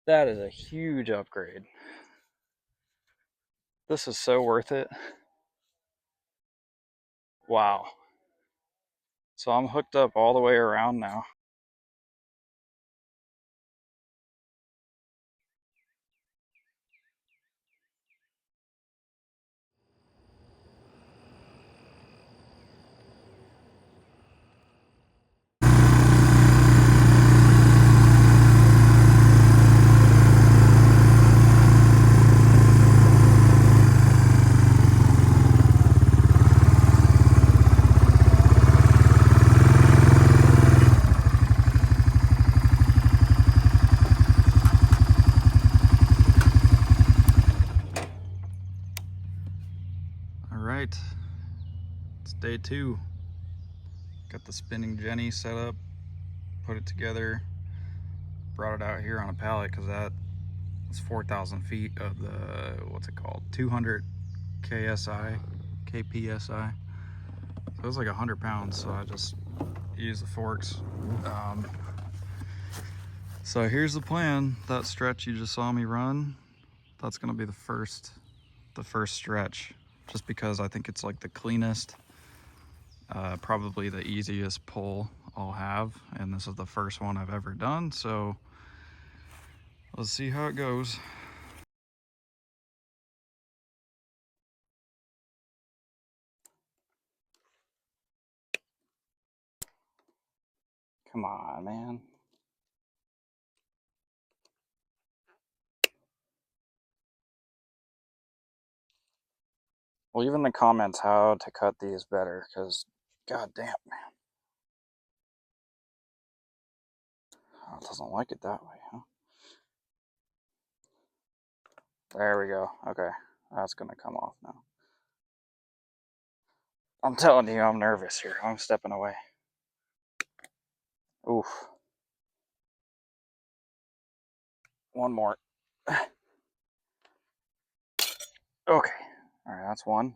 That is a huge upgrade. This is so worth it. Wow. So I'm hooked up all the way around now. All right, it's day 2. Got the spinning Jenny set up, put it together, brought it out here on a pallet because that was 4,000 feet of the, what's it called, 200 KSI, KPSI. So it was like 100 pounds, so I just used the forks. So here's the plan. That stretch you just saw me run, that's gonna be the first stretch, just because I think it's like the cleanest, probably the easiest pull I'll have, and this is the first one I've ever done, so let's see how it goes. Come on, man. Well, leave in the comments how to cut these better, because god damn, man. Oh, it doesn't like it that way, huh? There we go. Okay, that's gonna come off now. I'm telling you, I'm nervous here. I'm stepping away. Oof. One more. Okay. All right, that's one.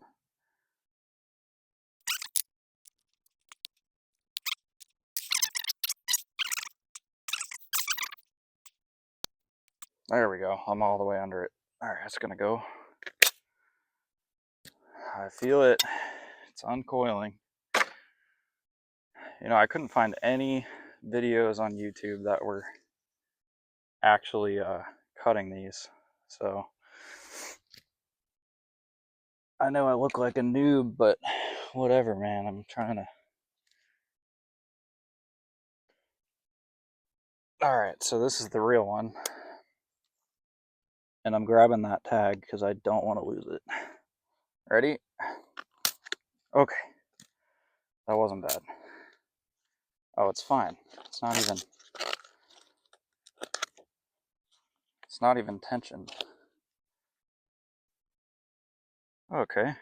There we go. I'm all the way under it. All right, it's gonna go. I feel it. It's uncoiling. You know, I couldn't find any videos on YouTube that were actually cutting these. So I know I look like a noob, but whatever, man. I'm trying to. All right, so this is the real one. And I'm grabbing that tag because I don't want to lose it. Ready? Okay. That wasn't bad. Oh, it's fine. It's not even tensioned. Okay. I'm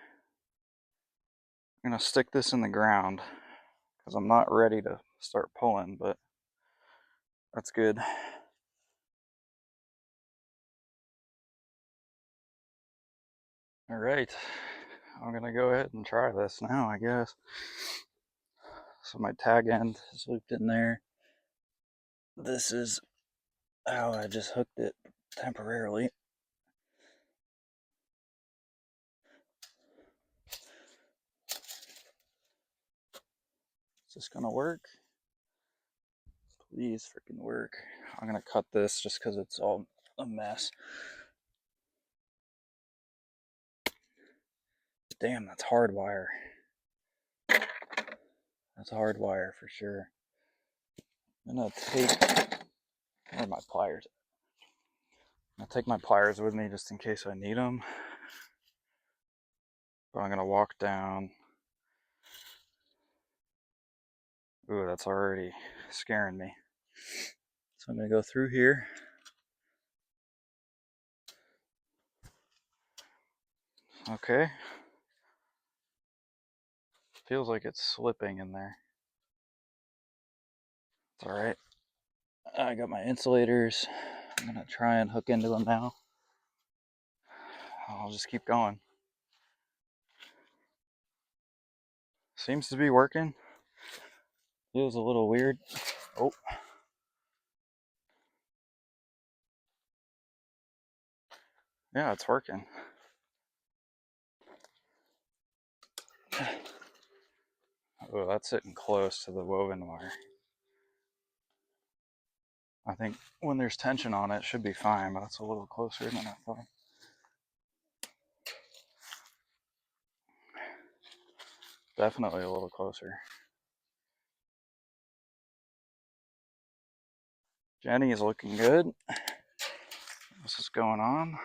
gonna stick this in the ground because I'm not ready to start pulling, but that's good. All right, I'm gonna go ahead and try this now, I guess. So my tag end is looped in there. This is how I just hooked it temporarily. Is this gonna work? Please freaking work. I'm gonna cut this just because it's all a mess. Damn, that's hard wire. That's hard wire for sure. I'm gonna take, where are my pliers? I'll take my pliers with me just in case I need them. But I'm gonna walk down. Ooh, that's already scaring me. So I'm gonna go through here. Okay. Feels like it's slipping in there. It's alright. I got my insulators. I'm gonna try and hook into them now. I'll just keep going. Seems to be working. Feels a little weird. Oh. Yeah, it's working. Oh, that's sitting close to the woven wire. I think when there's tension on it, it should be fine, but it's a little closer than I thought. Definitely a little closer. Jenny is looking good. This is going on.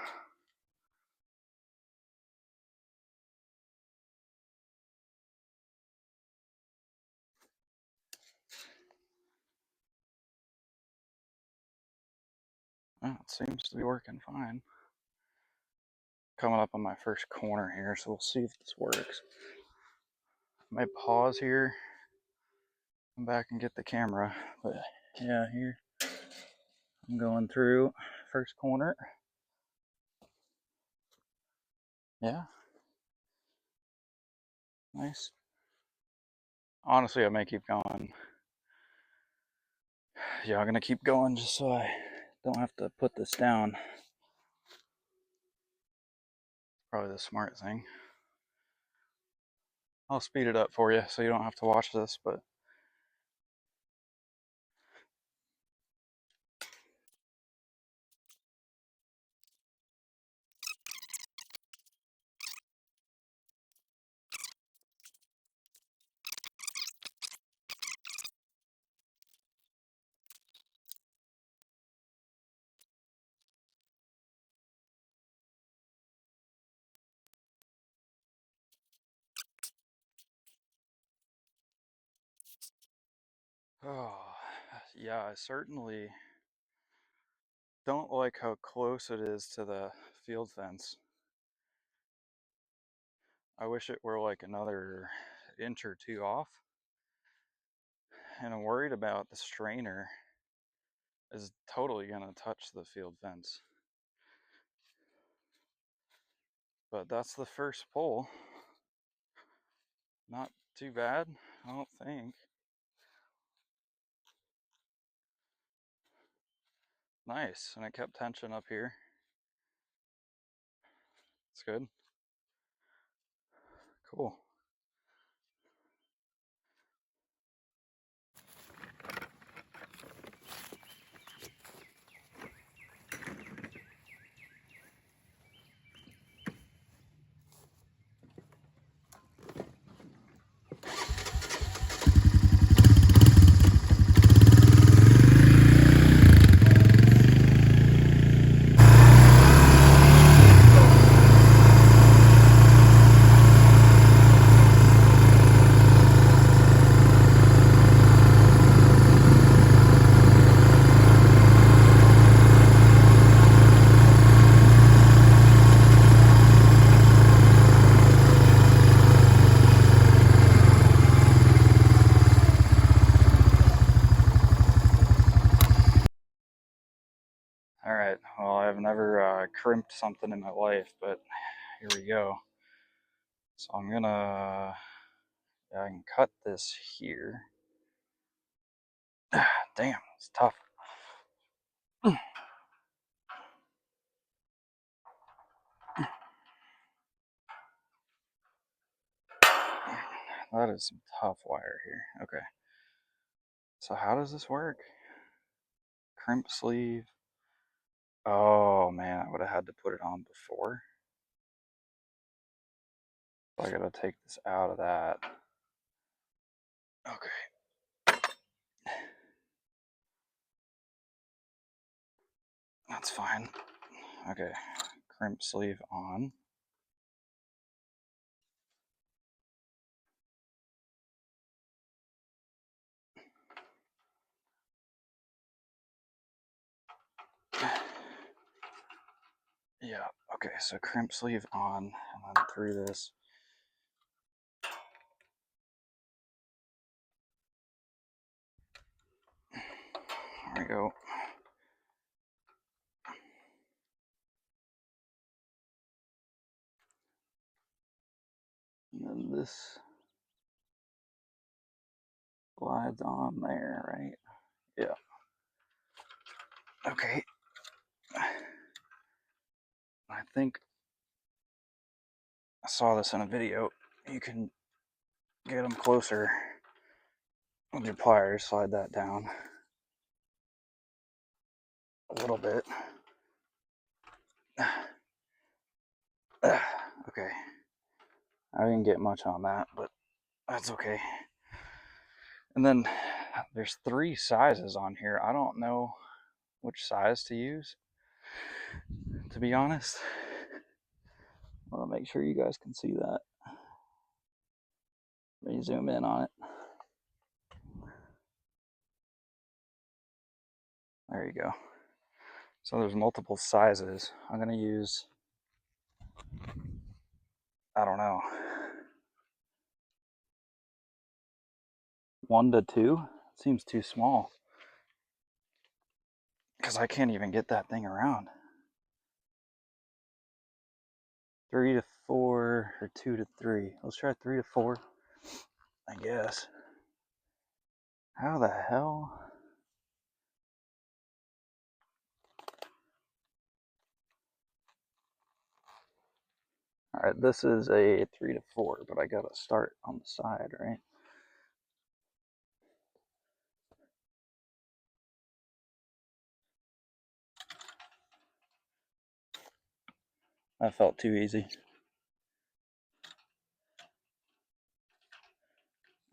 Oh, it seems to be working fine. Coming up on my first corner here, so we'll see if this works. I might pause here, come back and get the camera, but yeah, here I'm going through first corner. Yeah, nice. Honestly, I may keep going. Yeah, I'm gonna keep going just so I don't have to put this down. Probably the smart thing. I'll speed it up for you so you don't have to watch this, but oh, yeah, I certainly don't like how close it is to the field fence. I wish it were like another inch or two off. And I'm worried about the strainer is totally going to touch the field fence. But that's the first pull. Not too bad, I don't think. Nice, and it kept tension up here. It's good. Cool. All right, well, I've never crimped something in my life, but here we go. So I'm gonna, yeah, I can cut this here. Damn, it's tough. That is some tough wire here. Okay. So how does this work? Crimp sleeve. Oh man, I would have had to put it on before. So I gotta take this out of that. Okay. That's fine. Okay. Crimp sleeve on. Yeah, okay, so crimp sleeve on, and then through this. There we go. And then this slides on there, right? Yeah. Okay. I think I saw this in a video. You can get them closer with your pliers, slide that down a little bit. Okay, I didn't get much on that, but that's okay. And then there's 3 sizes on here. I don't know which size to use, to be honest. I want to make sure you guys can see that. Let me zoom in on it. There you go. So there's multiple sizes. I'm going to use, I don't know, 1 to 2. It seems too small because I can't even get that thing around. 3 to 4 or 2 to 3. Let's try 3 to 4, I guess. How the hell? Alright, this is a 3 to 4, but I gotta start on the side, right? That felt too easy.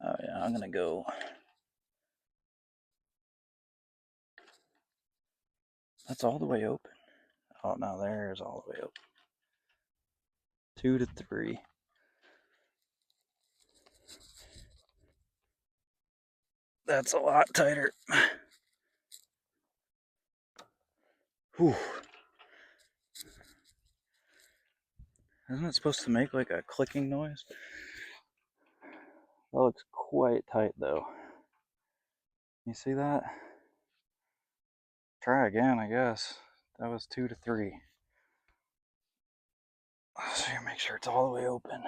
Oh yeah, I'm gonna go. That's all the way open. Oh no, there's all the way open. 2 to 3. That's a lot tighter. Whew. Isn't it supposed to make like a clicking noise? That looks quite tight though. You see that? Try again, I guess. That was 2 to 3. So you make sure it's all the way open.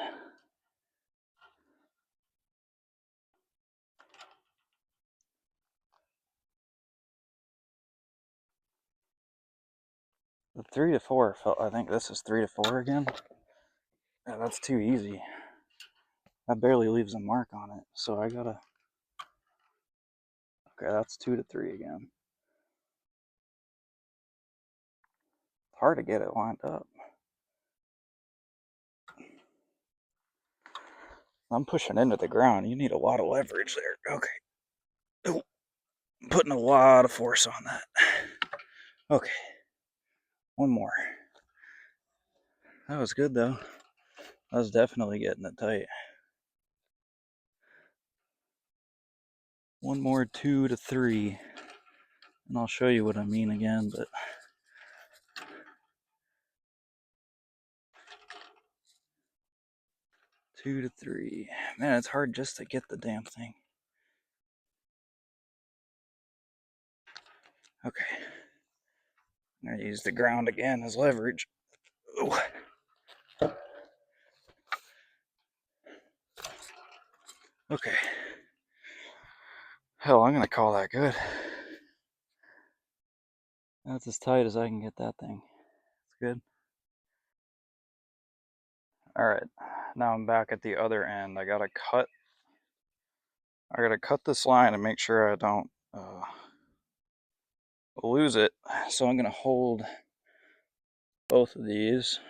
The 3 to 4 felt, I think this is 3 to 4 again. Yeah, that's too easy. That barely leaves a mark on it, so I gotta. Okay, that's 2 to 3 again. It's hard to get it lined up. I'm pushing into the ground. You need a lot of leverage there. Okay. Ooh, I'm putting a lot of force on that. Okay. One more. That was good though. I was definitely getting it tight. One more 2 to 3. And I'll show you what I mean again, but 2 to 3. Man, it's hard just to get the damn thing. Okay. I'm gonna use the ground again as leverage. Ooh. Okay. Hell, I'm gonna call that good. That's as tight as I can get that thing. It's good. Alright, now I'm back at the other end. I gotta cut this line and make sure I don't lose it. So I'm gonna hold both of these.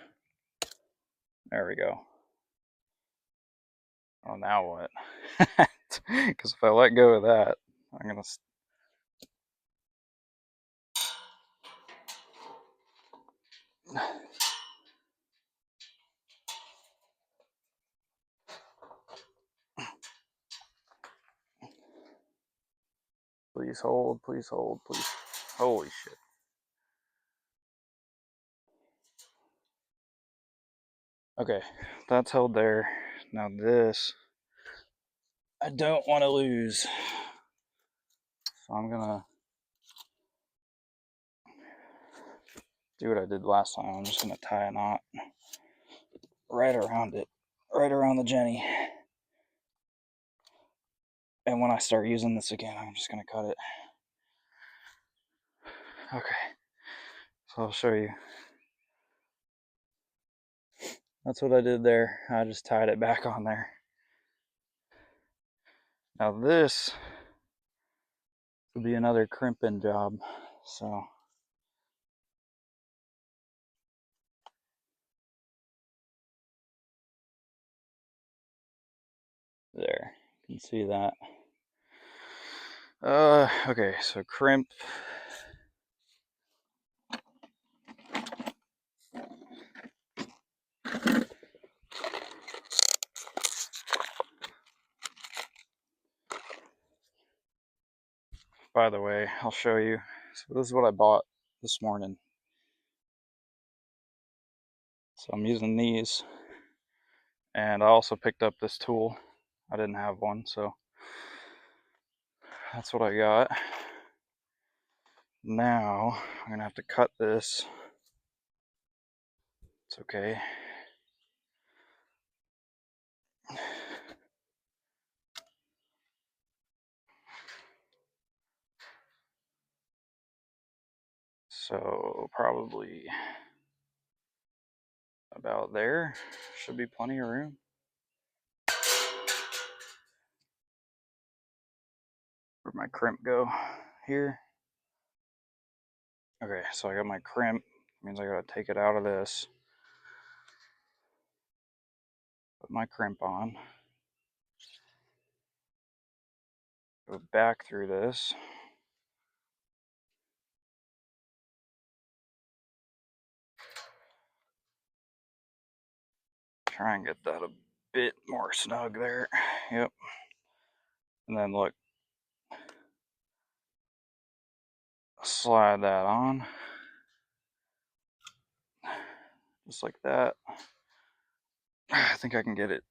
There we go. Oh, now what? Because if I let go of that, I'm gonna. Please hold, please hold, please. Holy shit. Okay, that's held there. Now this, I don't want to lose. So I'm gonna do what I did last time. I'm just gonna tie a knot right around it, right around the Jenny. And when I start using this again, I'm just gonna cut it. Okay, so I'll show you. That's what I did there. I just tied it back on there. Now this will be another crimping job. So there, you can see that. Okay, so crimp. By the way, I'll show you. So this is what I bought this morning. So I'm using these, and I also picked up this tool. I didn't have one, so that's what I got. Now I'm gonna have to cut this. It's okay. So probably about there. Should be plenty of room. Where'd my crimp go? Here. Okay, so I got my crimp. Means I gotta take it out of this. Put my crimp on. Go back through this. Try and get that a bit more snug there. Yep. And then look, slide that on. Just like that. I think I can get it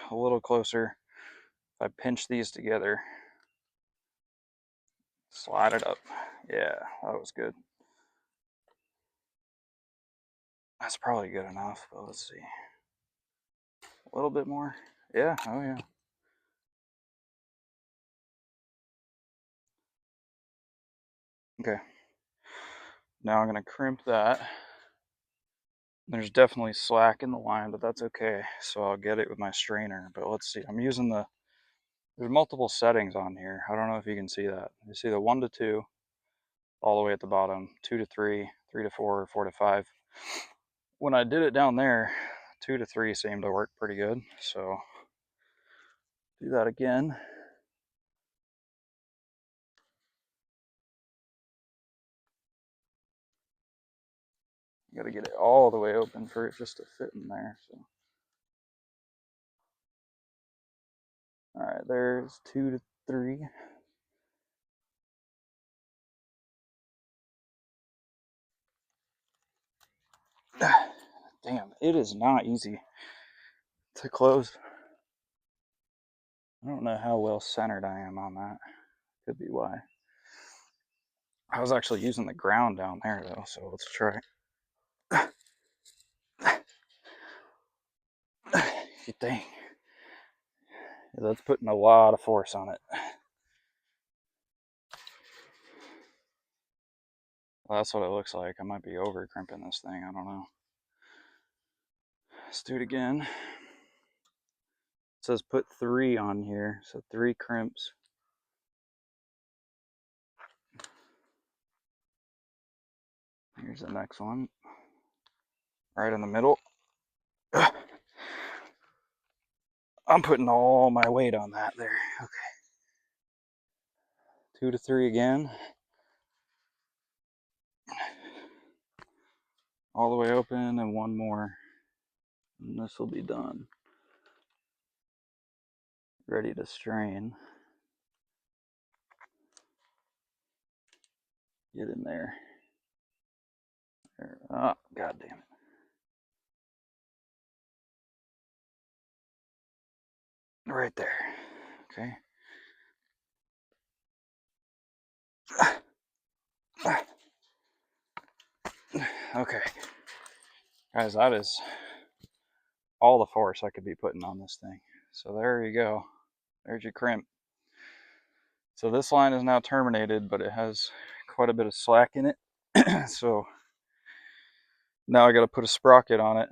a little closer if I pinch these together. Slide it up. Yeah, that was good. That's probably good enough, but let's see. A little bit more. Yeah, oh yeah. Okay. Now I'm going to crimp that. There's definitely slack in the line, but that's okay. So I'll get it with my strainer. But let's see. I'm using there's multiple settings on here. I don't know if you can see that. You see the 1 to 2 all the way at the bottom, 2 to 3, 3 to 4, 4 to 5. When I did it down there, 2 to 3 seemed to work pretty good. So do that again. You got to get it all the way open for it just to fit in there. So. All right, there's 2 to 3. Damn, it is not easy to close. I don't know how well centered I am on that. Could be why. I was actually using the ground down there though, so let's try. Dang. That's putting a lot of force on it. Well, that's what it looks like. I might be over crimping this thing. I don't know. Let's do it again. It says put 3 on here, so 3 crimps. Here's the next one. Right in the middle. I'm putting all my weight on that there. Okay. 2 to 3 again. All the way open and one more. And this will be done. Ready to strain. Get in there. There. Oh, god damn it. Right there. Okay. Okay. Guys, that is all the force I could be putting on this thing. So there you go. There's your crimp. So this line is now terminated, but it has quite a bit of slack in it. So now I got to put a sprocket on it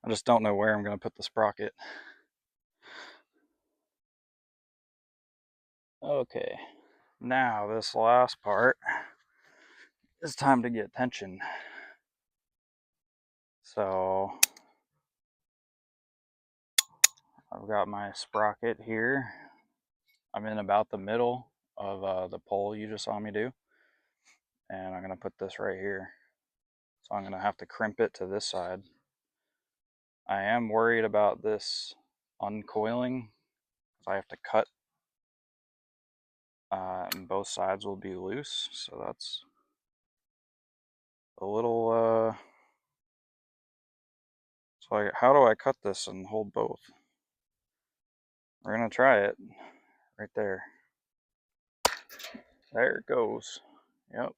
I just don't know where I'm going to put the sprocket. Okay, now this last part is time to get tension. So I've got my sprocket here. I'm in about the middle of the pole you just saw me do. And I'm going to put this right here. So I'm going to have to crimp it to this side. I am worried about this uncoiling. I have to cut and both sides will be loose. So that's a little... So how do I cut this and hold both? We're going to try it right there. There it goes. Yep.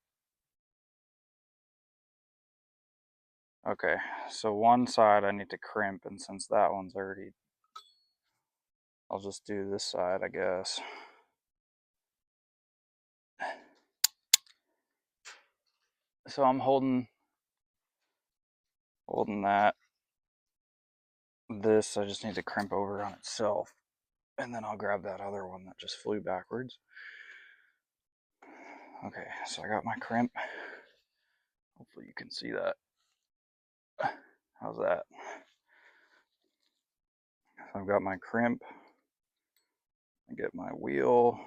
Okay, so one side I need to crimp, and since that one's already, I'll just do this side, I guess. So I'm holding that. This I just need to crimp over on itself, and then I'll grab that other one that just flew backwards. Okay, so I got my crimp. Hopefully you can see that. How's that? So I've got my crimp. I get my wheel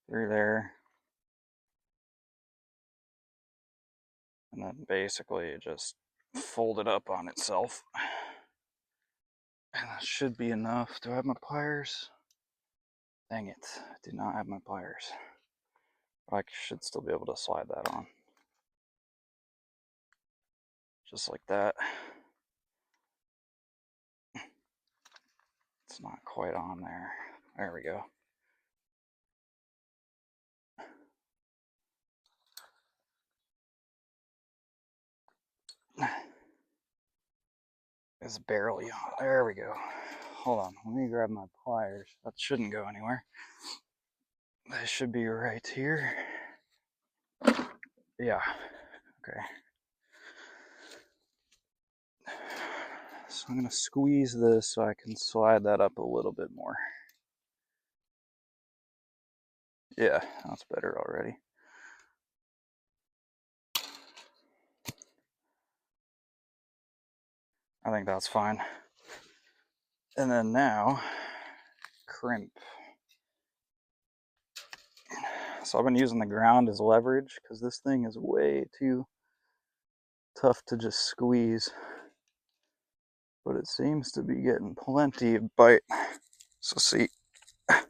through there. And then basically it just fold it up on itself. And that should be enough. Do I have my pliers? Dang it, I do not have my pliers. But I should still be able to slide that on. Just like that. It's not quite on there. There we go. It's barely on. There we go. Hold on, let me grab my pliers. That shouldn't go anywhere. They should be right here. Yeah, okay. So I'm gonna squeeze this so I can slide that up a little bit more. Yeah, that's better already. I think that's fine. And then now, crimp. So I've been using the ground as leverage because this thing is way too tough to just squeeze. But it seems to be getting plenty of bite. So see, I'm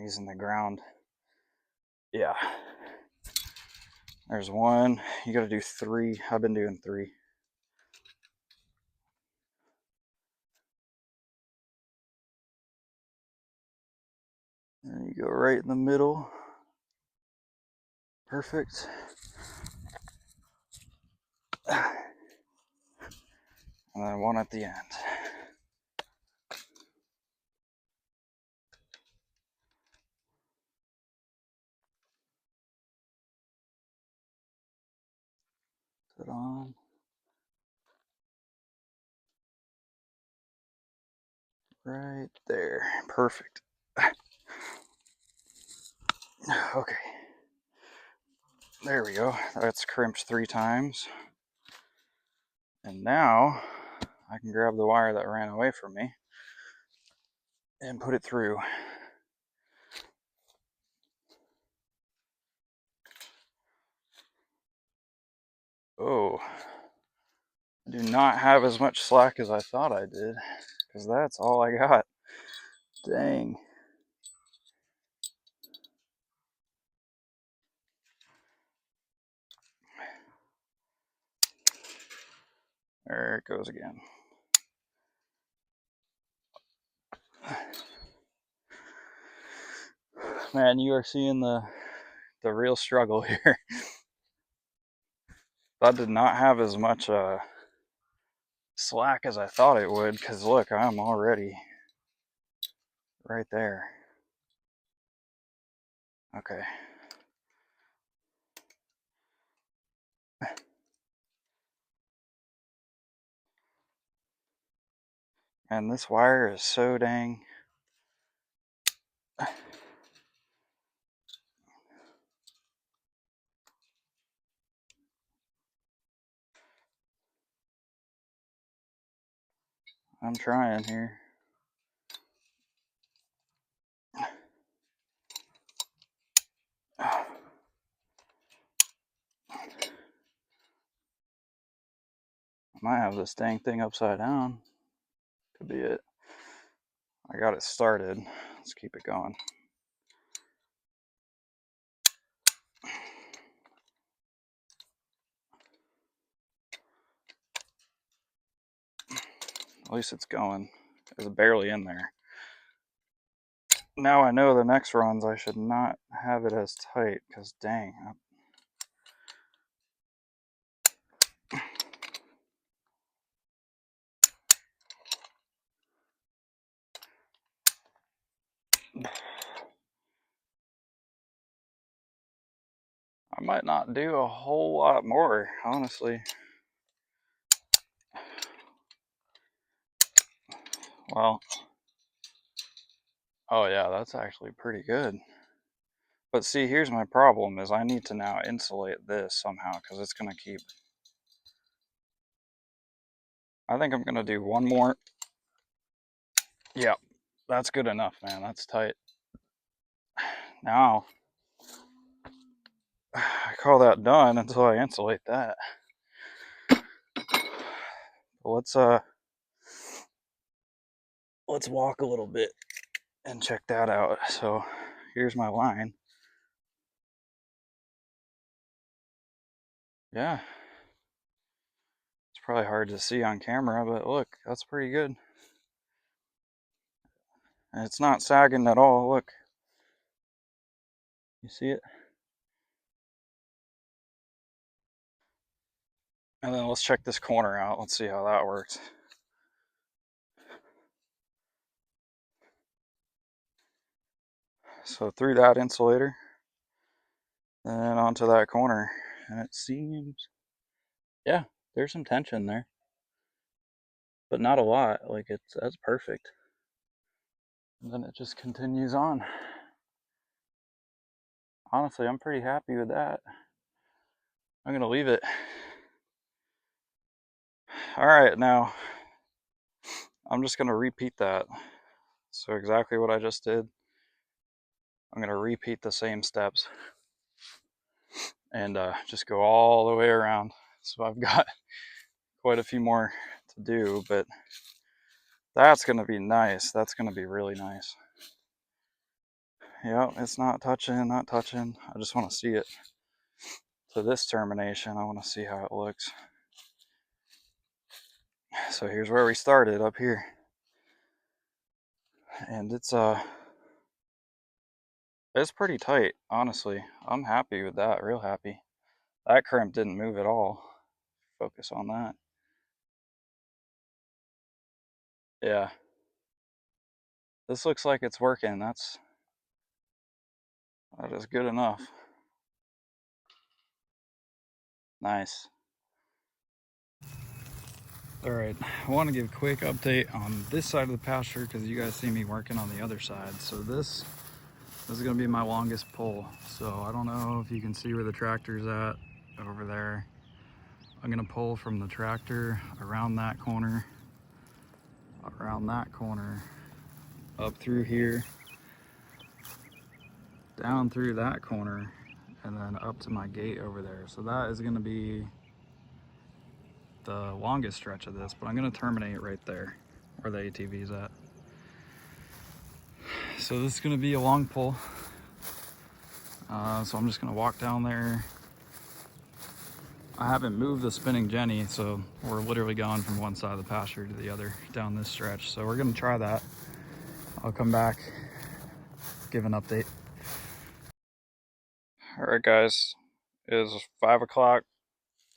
using the ground. Yeah. There's one. You gotta do 3. I've been doing 3. And you go right in the middle. Perfect. And then one at the end. Put it on. Right there. Perfect. Okay. There we go. That's crimped 3 times. And now I can grab the wire that ran away from me and put it through. Oh, I do not have as much slack as I thought I did, because that's all I got. Dang. There it goes again. Man, you are seeing the real struggle here. That did not have as much slack as I thought it would, because look, I'm already right there. Okay. And this wire is so dang... I'm trying here. I might have this dang thing upside down. Could be it. I got it started. Let's keep it going. At least it's going. It's barely in there. Now I know the next runs I should not have it as tight, because dang. I might not do a whole lot more, honestly. Well, oh yeah, that's actually pretty good. But see, here's my problem, is I need to now insulate this somehow, because it's going to keep... I think I'm going to do one more. Yeah, that's good enough, man. That's tight. Now, I call that done until I insulate that. Let's walk a little bit and check that out. So here's my line. Yeah, it's probably hard to see on camera, but look, that's pretty good. And it's not sagging at all. Look, you see it? And then let's check this corner out. Let's see how that works. So through that insulator, and onto that corner, and it seems, yeah, there's some tension there, but not a lot. Like, that's perfect. And then it just continues on. Honestly, I'm pretty happy with that. I'm gonna leave it. All right, now I'm just gonna repeat that. So exactly what I just did, I'm gonna repeat the same steps and just go all the way around. So I've got quite a few more to do, but that's gonna be nice. That's gonna be really nice. Yeah, it's not touching, not touching. I just want to see it to this termination. I want to see how it looks. So here's where we started, up here. And it's pretty tight, honestly. I'm happy with that, real happy. That crimp didn't move at all. Focus on that. Yeah. This looks like it's working. That is good enough. Nice. All right, I want to give a quick update on this side of the pasture because you guys see me working on the other side. So this is going to be my longest pull. So I don't know if you can see where the tractor's at over there. I'm going to pull from the tractor around that corner, up through here, down through that corner, and then up to my gate over there. So that is going to be the longest stretch of this, but I'm going to terminate right there where the ATV's at. So this is going to be a long pull. So I'm just going to walk down there. I haven't moved the spinning Jenny, so we're literally going from one side of the pasture to the other down this stretch. So we're going to try that. I'll come back, give an update. All right, guys, it is 5 o'clock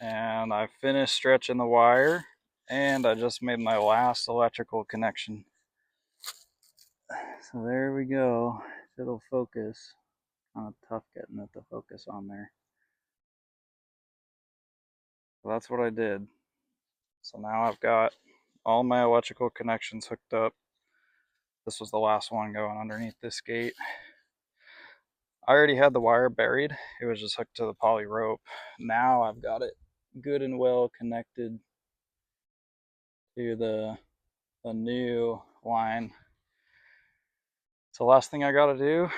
and I finished stretching the wire and I just made my last electrical connection. So there we go. It'll focus. Kind of tough getting it to focus on there. So that's what I did. So now I've got all my electrical connections hooked up. This was the last one going underneath this gate. I already had the wire buried. It was just hooked to the poly rope. Now I've got it good and well connected to the new line. So last thing I gotta do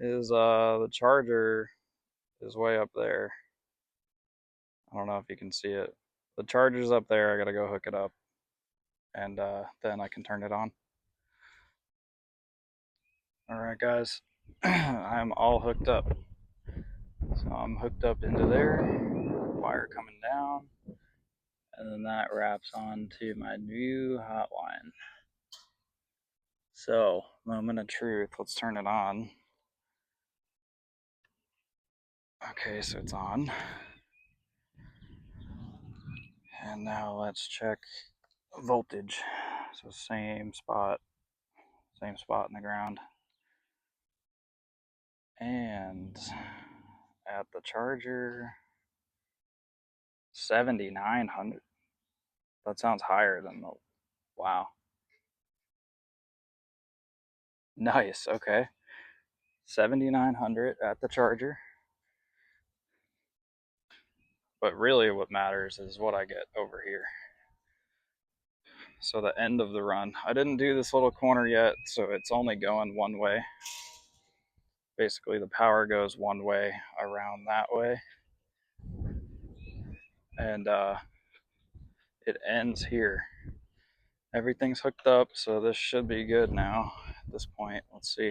is the charger is way up there. I don't know if you can see it. The charger's up there. I gotta go hook it up, and then I can turn it on. Alright guys, I'm all hooked up. So I'm hooked up into there, wire coming down, and then that wraps onto my new hotline. So, moment of truth, let's turn it on. Okay, so it's on. And now let's check voltage. So same spot in the ground. And at the charger, 7,900. That sounds higher than the, wow. Nice, okay. 7,900 at the charger. But really what matters is what I get over here. So the end of the run. I didn't do this little corner yet, so it's only going one way. Basically the power goes one way around that way. And it ends here. Everything's hooked up, so this should be good now at this point. Let's see.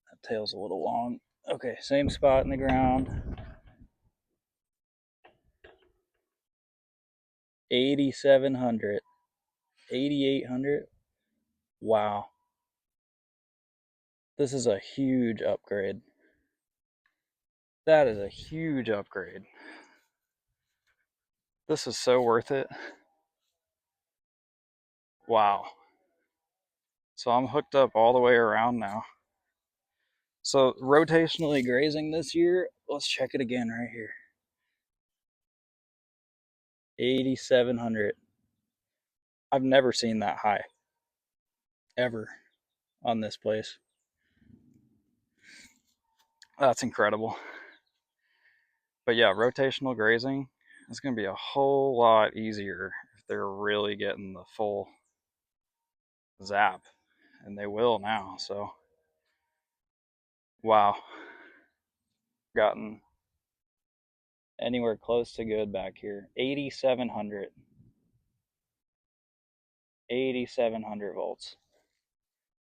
That tail's a little long. Okay, same spot in the ground. 8,700. 8,800. Wow. This is a huge upgrade. That is a huge upgrade. This is so worth it. Wow. So I'm hooked up all the way around now. So rotationally grazing this year, let's check it again right here. 8,700. I've never seen that high. Ever. On this place. That's incredible. But yeah, rotational grazing is going to be a whole lot easier if they're really getting the full zap. And they will now, so. Wow. Gotten anywhere close to good back here. 8,700. 8,700 volts.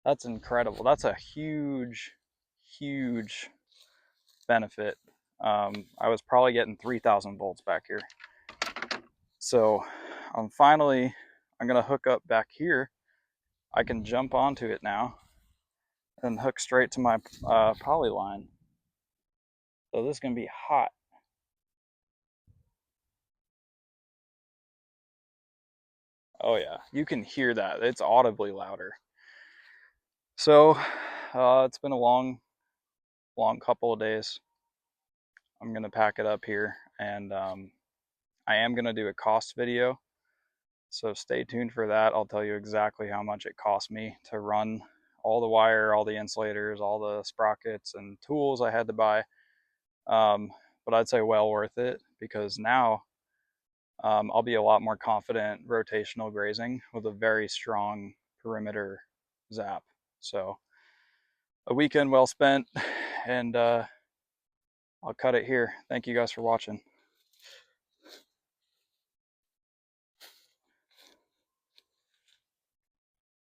That's incredible. That's a huge, huge benefit. I was probably getting 3,000 volts back here. So I'm going to hook up back here. I can jump onto it now and hook straight to my poly line. So this is going to be hot. Oh yeah, you can hear that. It's audibly louder. So it's been a long couple of days. I'm going to pack it up here, and I am going to do a cost video. So stay tuned for that. I'll tell you exactly how much it cost me to run all the wire, all the insulators, all the sprockets and tools I had to buy. But I'd say well worth it, because now I'll be a lot more confident rotational grazing with a very strong perimeter zap. So a weekend well spent, and I'll cut it here. Thank you guys for watching.